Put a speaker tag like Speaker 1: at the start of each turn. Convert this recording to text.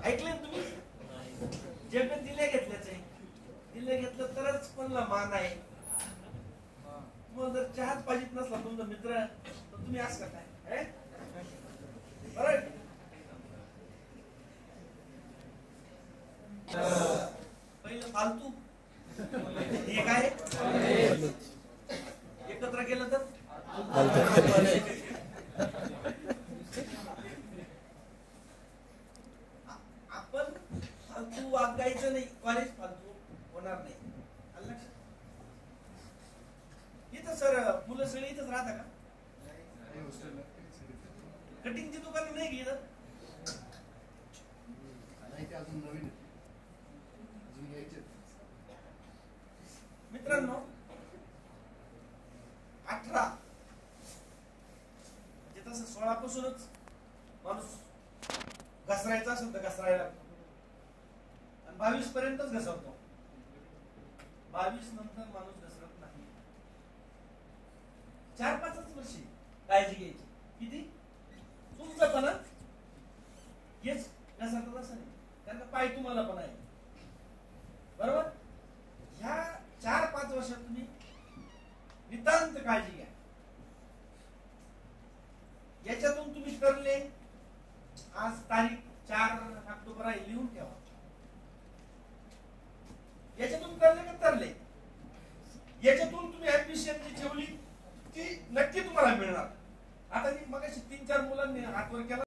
Speaker 1: ऐकले तुम्ही? जे पण दिले घेतल्याच आहे, दिले घेतलं तरच कोणाला मान आहे. मग जर चहाच पाहिजेत नसला तुमचा मित्र तर तुम्ही असं करताय बरं. पहिलं फालतू हे काय एकत्र केलं तर आपण फालतू वागायचं नाही, कॉलेज फालतू होणार नाही. इथं सर मुलं सगळी इथंच राहता का? कटिंगची दुकान नाही घेत मित्रांनो. 18 म्हणजे तसं 16 पासूनच माणूस घसरायचा असेल तर घसरायला आणि 22 पर्यंतच घसरतो. 22 नंतर माणूस घसरत नाही. 4-5 वर्षी काळजी घ्यायची. किती तुमचं पण हेच घसरत असं नाही, कारण पाय तुम्हाला पण आहे बरोबर. ह्या 4-5 वर्षात तुम्ही नितांत काळजी घ्या. याच्यातून तुम्ही ठरले आज तारीख 4 ऑक्टोबर आहे, लिहून ठेवा.